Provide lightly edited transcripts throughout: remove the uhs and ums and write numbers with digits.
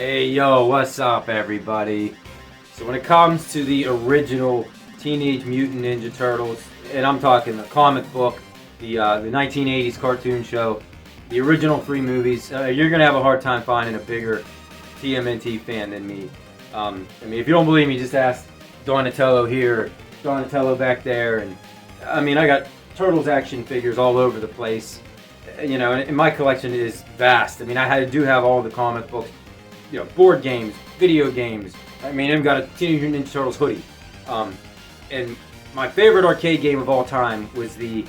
Hey yo, what's up everybody? So when it comes to the original Teenage Mutant Ninja Turtles, and I'm talking the comic book, the 1980s cartoon show, the original three movies, you're gonna have a hard time finding a bigger TMNT fan than me. I mean, if you don't believe me, just ask Donatello here, Donatello back there, and I mean, I got Turtles action figures all over the place. You know, and my collection is vast. I mean, I do have all the comic books, you know, board games, video games. I mean, I've got a Teenage Mutant Ninja Turtles hoodie. And my favorite arcade game of all time was the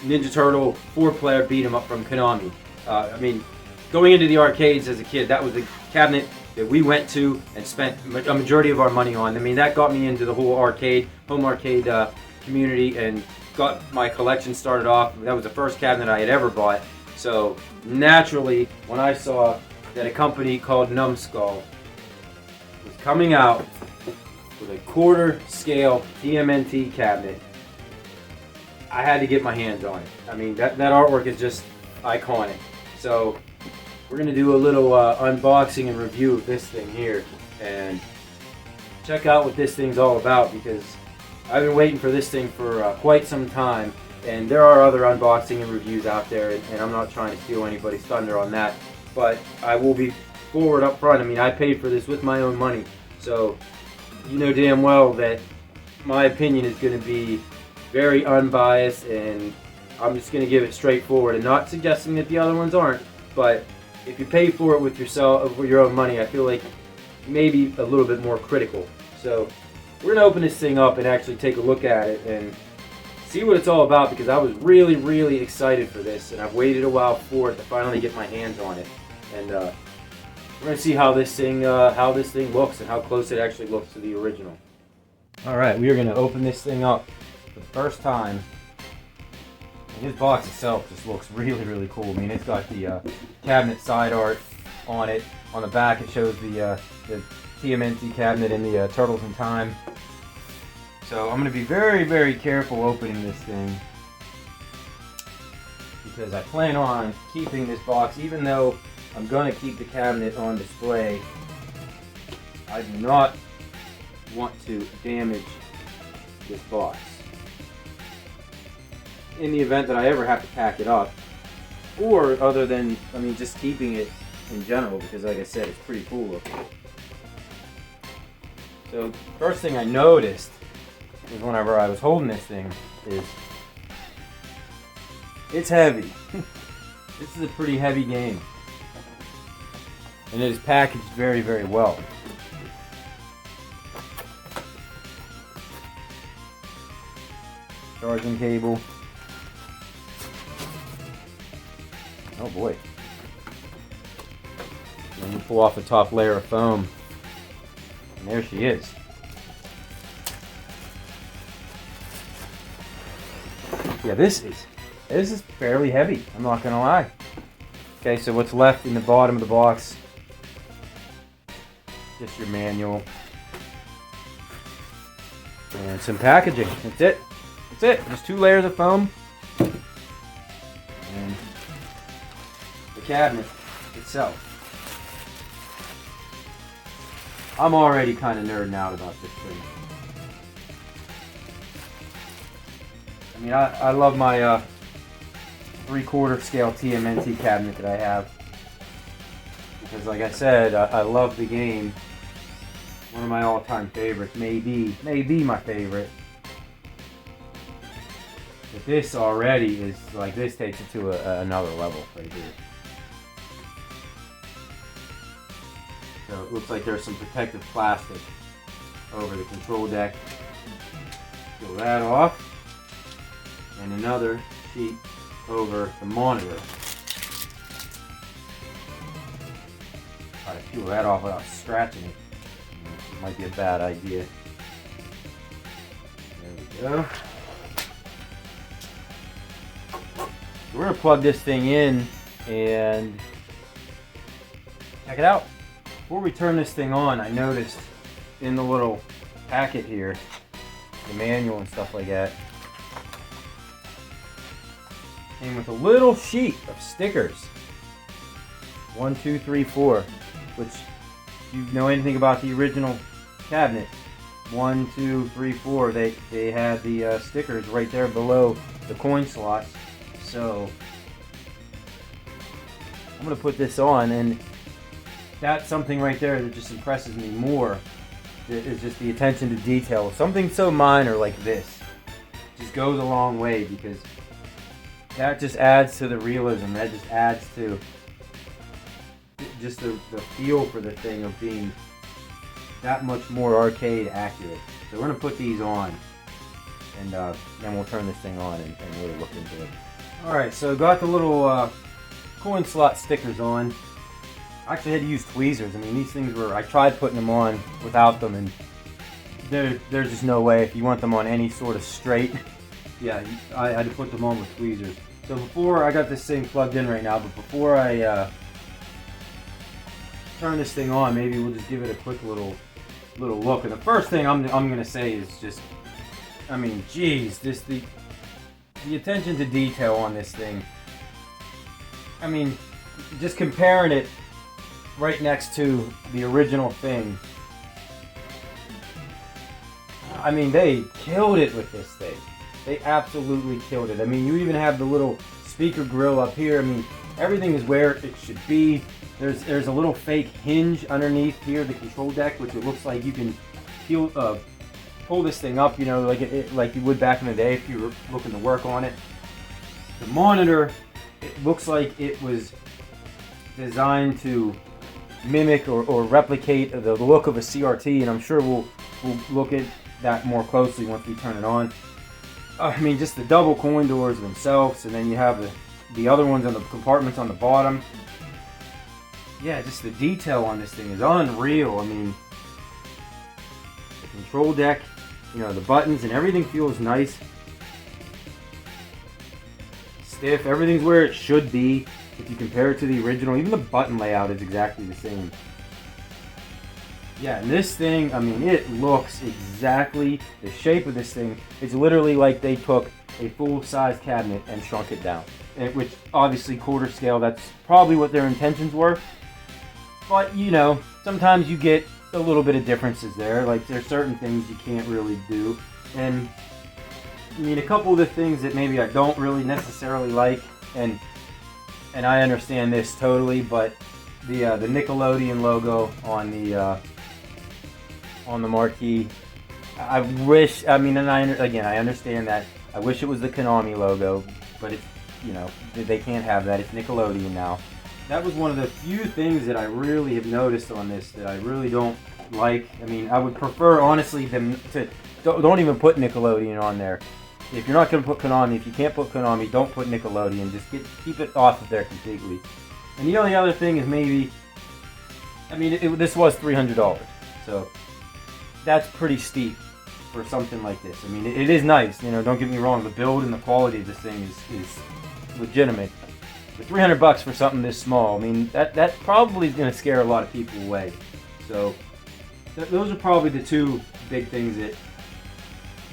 Ninja Turtle 4-player beat 'em up from Konami. I mean, going into the arcades as a kid, that was the cabinet that we went to and spent a majority of our money on. I mean, that got me into the whole home arcade community, and got my collection started off. That was the first cabinet I had ever bought. So naturally, when I saw that a company called Numskull was coming out with a quarter scale TMNT cabinet, I had to get my hands on it. I mean, that artwork is just iconic. So we're gonna do a little unboxing and review of this thing here, and check out what this thing's all about, because I've been waiting for this thing for quite some time, and there are other unboxing and reviews out there, and I'm not trying to steal anybody's thunder on that, but I will be forward up front. I mean, I paid for this with my own money, so you know damn well that my opinion is going to be very unbiased, and I'm just going to give it straightforward, and not suggesting that the other ones aren't, but if you pay for it with your own money, I feel like maybe a little bit more critical. So we're going to open this thing up and actually take a look at it and see what it's all about, because I was really excited for this, and I've waited a while for it to finally get my hands on it. And we're going to see how this thing looks and how close it actually looks to the original. Alright, we are going to open this thing up for the first time. And this box itself just looks really cool. I mean, it's got the cabinet side art on it. On the back it shows the TMNT cabinet and the Turtles in Time. So I'm going to be very careful opening this thing, because I plan on keeping this box. Even though I'm going to keep the cabinet on display, I do not want to damage this box in the event that I ever have to pack it up, or other than, I mean, just keeping it in general, because like I said, it's pretty cool looking. So first thing I noticed is, whenever I was holding this thing, is it's heavy. This is a pretty heavy game, and it is packaged very well. Charging cable. Oh boy. Let me pull off the top layer of foam, and there she is. Yeah, this is fairly heavy, I'm not gonna lie. Okay, so what's left in the bottom of the box, just your manual and some packaging. That's it. Just 2 layers of foam and the cabinet itself. I'm already kind of nerding out about this thing. I mean, I love my 3/4 scale TMNT cabinet that I have, because like I said, I love the game. One of my all-time favorites, maybe my favorite. But this already is like, this takes it to another level right here. So it looks like there's some protective plastic over the control deck. Peel that off. And another sheet over the monitor. Try to peel that off without scratching it. It might be a bad idea. There we go. So we're going to plug this thing in and check it out. Before we turn this thing on, I noticed in the little packet here, the manual and stuff like that, came with a little sheet of stickers. 1, 2, 3, 4, which if you know anything about the original cabinet, 1, 2, 3, 4, they had the stickers right there below the coin slots. So I'm gonna put this on, and that's something right there that just impresses me more. Is just the attention to detail. Something so minor like this just goes a long way, because that just adds to the realism. That just adds to just the feel for the thing of being that much more arcade accurate. So we're gonna put these on, and then we'll turn this thing on and really look into it. Alright, so got the little coin slot stickers on. I actually had to use tweezers. I mean, these things were, I tried putting them on without them, and there's just no way. If you want them on any sort of straight, yeah, I had to put them on with tweezers. So before, I got this thing plugged in right now, but before I turn this thing on, maybe we'll just give it a quick little look. And the first thing I'm gonna say is just, I mean, geez, the attention to detail on this thing. I mean, just comparing it right next to the original thing. I mean, they killed it with this thing. They absolutely killed it. I mean, you even have the little speaker grill up here. I mean, everything is where it should be. There's a little fake hinge underneath here, the control deck, which it looks like you can pull this thing up, you know, like you would back in the day if you were looking to work on it. The monitor, it looks like it was designed to mimic or replicate the look of a CRT, and I'm sure we'll look at that more closely once we turn it on. I mean, just the double coin doors themselves, and then you have the other ones on the compartments on the bottom. Yeah, just the detail on this thing is unreal. I mean, the control deck, you know, the buttons and everything feels nice, stiff. Everything's where it should be. If you compare it to the original, even the button layout is exactly the same. Yeah, and this thing, I mean, it looks exactly the shape of this thing. It's literally like they took a full-size cabinet and shrunk it down. Which, obviously, quarter scale, that's probably what their intentions were. But, you know, sometimes you get a little bit of differences there. Like, there's certain things you can't really do. And, I mean, a couple of the things that maybe I don't really necessarily like, and I understand this totally, but the Nickelodeon logo on the marquee, I wish, I mean, and I understand that. I wish it was the Konami logo, but it's, you know, they can't have that. It's Nickelodeon now. That was one of the few things that I really have noticed on this that I really don't like. I mean, I would prefer, honestly, them to don't even put Nickelodeon on there. If you're not going to put Konami, if you can't put Konami, don't put Nickelodeon. Just keep it off of there completely. And the only other thing is maybe, I mean, this was $300, so that's pretty steep for something like this. I mean, it is nice, you know, don't get me wrong. The build and the quality of this thing is legitimate. But $300 for something this small, I mean, that probably is going to scare a lot of people away. So those are probably the two big things that,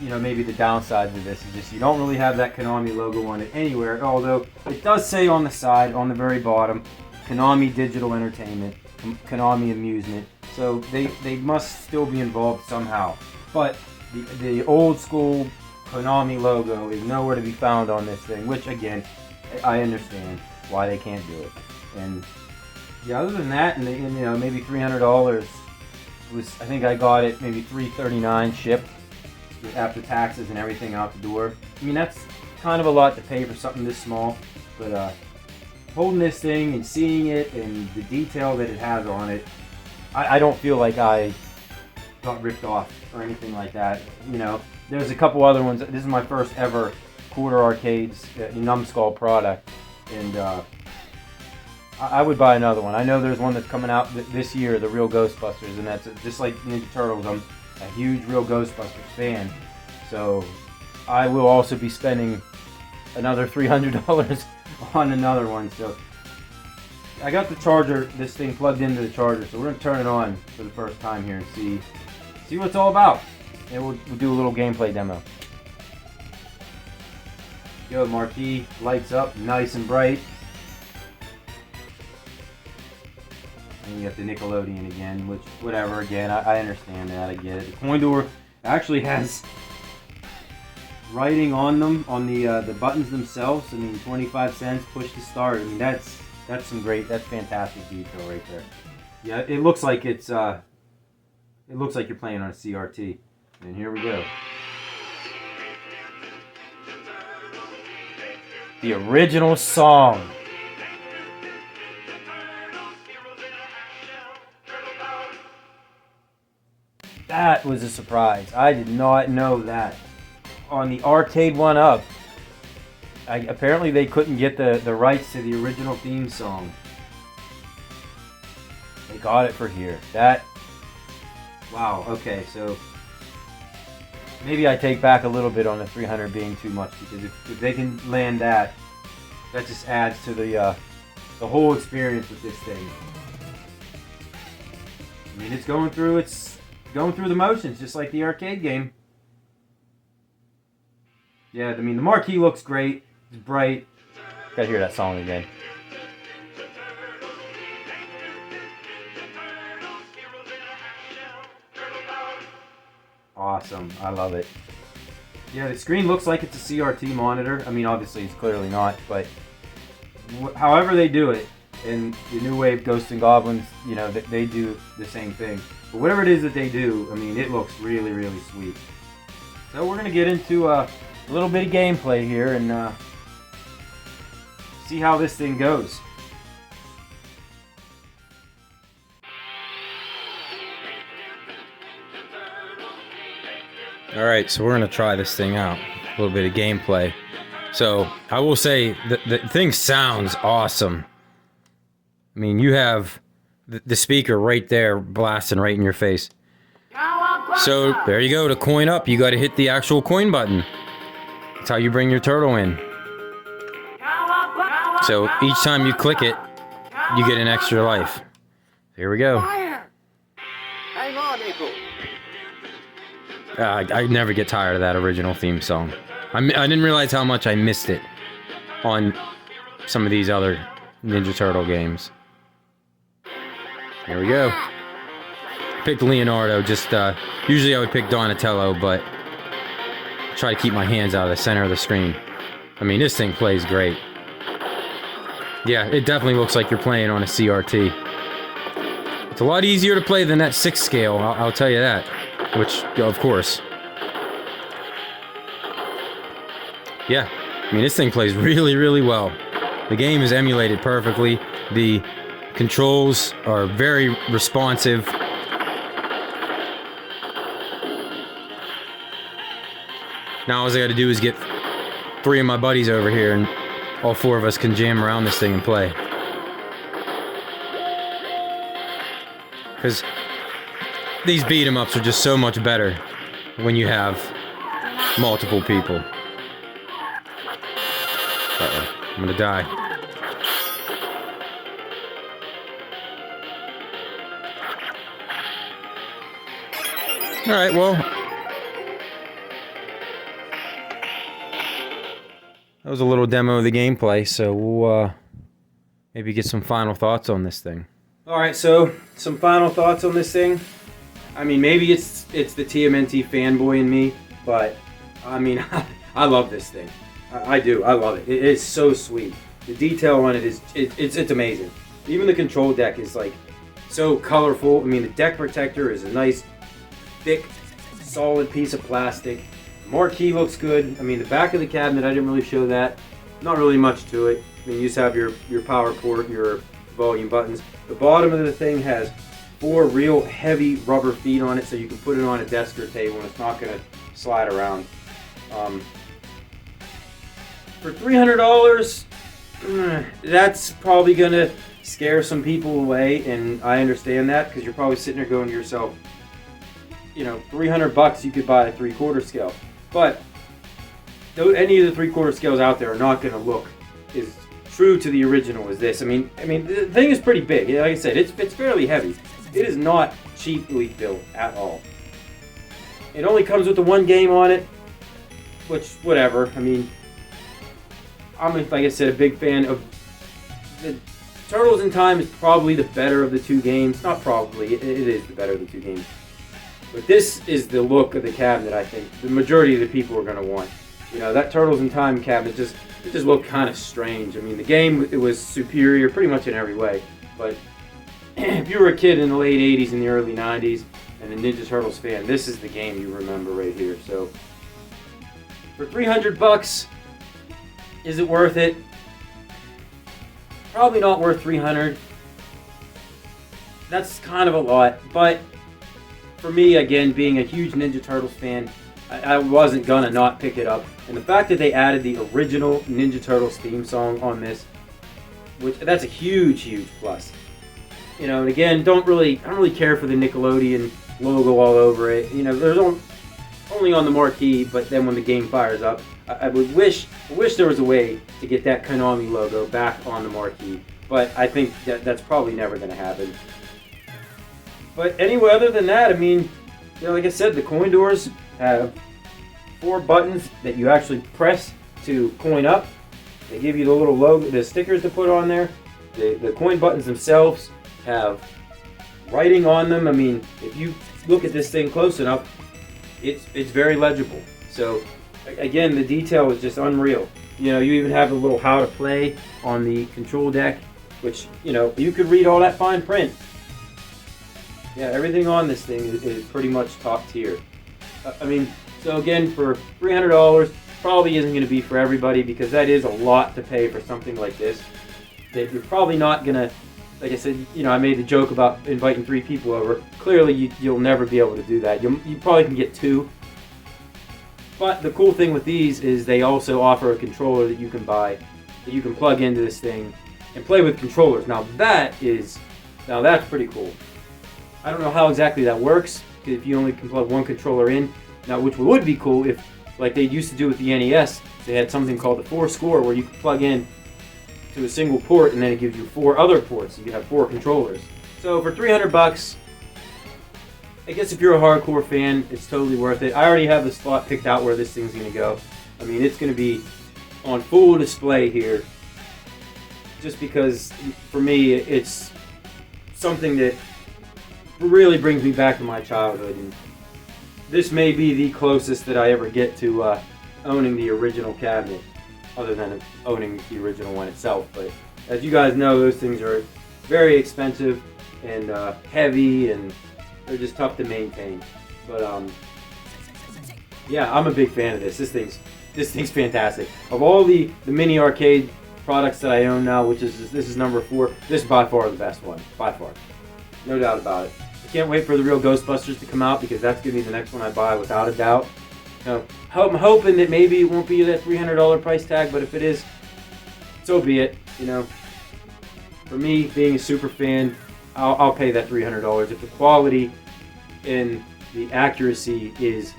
you know, maybe the downsides of this is just you don't really have that Konami logo on it anywhere, although it does say on the side, on the very bottom, Konami Digital Entertainment, Konami Amusement, so they must still be involved somehow. But the old school Konami logo is nowhere to be found on this thing, which again, I understand why they can't do it. And yeah, other than that, and you know, maybe $300 was, I think I got it maybe $339 shipped, after taxes and everything out the door. I mean, that's kind of a lot to pay for something this small, but holding this thing and seeing it and the detail that it has on it, I don't feel like I got ripped off or anything like that. You know, there's a couple other ones. This is my first ever quarter arcades numskull product, and I would buy another one. I know there's one that's coming out this year, the Real Ghostbusters, and that's just like Ninja Turtles. I'm a huge Real Ghostbusters fan, so I will also be spending another $300 on another one. So I got the charger, this thing plugged into the charger, so we're gonna turn it on for the first time here and see what it's all about, and we'll do a little gameplay demo. Yo, marquee lights up nice and bright. And And you have the Nickelodeon again, which, whatever, again, I understand that, I get it. The coin door actually has writing on them, on the buttons themselves. I mean, 25 cents, push to start. I mean, that's fantastic detail right there. Yeah, it looks like you're playing on a CRT. And here we go. The original song. That was a surprise. I did not know that. On the arcade 1-up, apparently they couldn't get the rights to the original theme song. They got it for here. Wow, okay, so maybe I take back a little bit on the 300 being too much, because if they can land that just adds to the whole experience with this thing. I mean, it's going through the motions, just like the arcade game. Yeah, I mean, the marquee looks great. It's bright. Gotta hear that song again. Awesome. I love it. Yeah, the screen looks like it's a CRT monitor. I mean, obviously it's clearly not, but however they do it, and the New Wave Ghosts and Goblins, you know, they do the same thing. But whatever it is that they do, I mean, it looks really, really sweet. So we're going to get into a little bit of gameplay here and see how this thing goes. Alright, so we're going to try this thing out. A little bit of gameplay. So, I will say, the thing sounds awesome. I mean, you have the speaker right there blasting right in your face. So, there you go. To coin up, you got to hit the actual coin button. That's how you bring your turtle in. So, each time you click it, you get an extra life. Here we go. I never get tired of that original theme song. I didn't realize how much I missed it on some of these other Ninja Turtle games. Here we go. Picked Leonardo. Usually I would pick Donatello, but try to keep my hands out of the center of the screen. I mean, this thing plays great. Yeah, it definitely looks like you're playing on a CRT. It's a lot easier to play than that 6 scale, I'll tell you that. Which, of course. Yeah, I mean, this thing plays really, really well. The game is emulated perfectly. The controls are very responsive. Now all I gotta do is get 3 of my buddies over here and all 4 of us can jam around this thing and play. Because these beat 'em ups are just so much better when you have multiple people. Uh-oh, I'm gonna die. Alright, well, that was a little demo of the gameplay, so we'll maybe get some final thoughts on this thing. Alright, so some final thoughts on this thing. I mean, maybe it's the TMNT fanboy in me, but I mean, I love this thing. I do. I love it. It is so sweet. The detail on it is it's amazing. Even the control deck is like so colorful. I mean, the deck protector is a nice, thick, solid piece of plastic. The marquee looks good. I mean, the back of the cabinet, I didn't really show that. Not really much to it. I mean, you just have your power port, your volume buttons. The bottom of the thing has 4 real heavy rubber feet on it, so you can put it on a desk or table and it's not going to slide around. For $300, that's probably going to scare some people away, and I understand that because you're probably sitting there going to yourself, you know, $300 you could buy a 3/4 scale. But any of the 3/4 scales out there are not going to look as true to the original as this. I mean, the thing is pretty big. Like I said, it's fairly heavy. It is not cheaply built at all. It only comes with the 1 game on it, which, whatever. I mean, I'm, like I said, a big fan of the Turtles in Time is probably the better of the two games. Not probably, it is the better of the two games. But this is the look of the cabinet I think the majority of the people are going to want. You know, that Turtles in Time cabinet just looked kind of strange. I mean, the game, it was superior pretty much in every way. But if you were a kid in the late 80s and the early 90s and a Ninja Turtles fan, this is the game you remember right here. So for $300, is it worth it? Probably not worth $300. That's kind of a lot, but for me, again, being a huge Ninja Turtles fan, I wasn't gonna not pick it up. And the fact that they added the original Ninja Turtles theme song on this, that's a huge plus. You know, and again, I don't really care for the Nickelodeon logo all over it. You know, there's only on the marquee, but then when the game fires up, I wish there was a way to get that Konami logo back on the marquee, but I think that's probably never going to happen. But anyway, other than that, I mean, you know, like I said, the coin doors have 4 buttons that you actually press to coin up. They give you the little logo, the stickers to put on there. The coin buttons themselves have writing on them. I mean, if you look at this thing close enough, it's very legible. So again, the detail is just unreal. You know, you even have a little how to play on the control deck, which, you know, you could read all that fine print. Yeah, everything on this thing is pretty much top tier. I mean, so again, for $300, probably isn't going to be for everybody, because that is a lot to pay for something like this. That you're probably not going to, like I said, you know, I made the joke about inviting 3 people over. Clearly, you'll never be able to do that. You probably can get 2. But the cool thing with these is they also offer a controller that you can buy, that you can plug into this thing and play with controllers. Now that's pretty cool. I don't know how exactly that works, if you only can plug one controller in. Now, which would be cool if, like they used to do with the NES, they had something called the 4-score, where you could plug in to a single port and then it gives you 4 other ports. So you could have 4 controllers. So for $300, I guess if you're a hardcore fan, it's totally worth it. I already have the spot picked out where this thing's going to go. I mean, it's going to be on full display here, just because for me it's something that really brings me back to my childhood, and this may be the closest that I ever get to owning the original cabinet, other than owning the original one itself. But as you guys know, those things are very expensive and heavy, and they're just tough to maintain. But yeah, I'm a big fan of this. This thing's fantastic. Of all the mini arcade products that I own now, which is this is number 4, this is by far the best one, by far, no doubt about it. I can't wait for the real Ghostbusters to come out, because that's going to be the next one I buy without a doubt. You know, I'm hoping that maybe it won't be that $300 price tag, but if it is, so be it. You know, for me, being a super fan, I'll pay that $300 if the quality and the accuracy is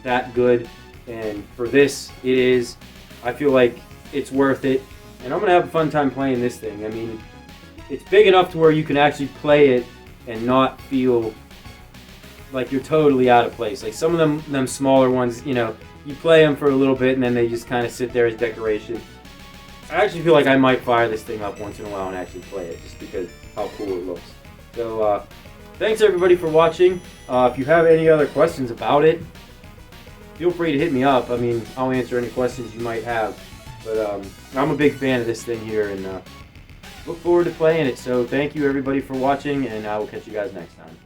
that good. And for this, it is. I feel like it's worth it, and I'm gonna have a fun time playing this thing. I mean, it's big enough to where you can actually play it and not feel like you're totally out of place. Like some of them smaller ones, you know, you play them for a little bit and then they just kind of sit there as decoration. I actually feel like I might fire this thing up once in a while and actually play it, just because how cool it looks. So thanks everybody for watching. If you have any other questions about it, feel free to hit me up. I mean, I'll answer any questions you might have. But I'm a big fan of this thing here, and look forward to playing it. So thank you everybody for watching, and I will catch you guys next time.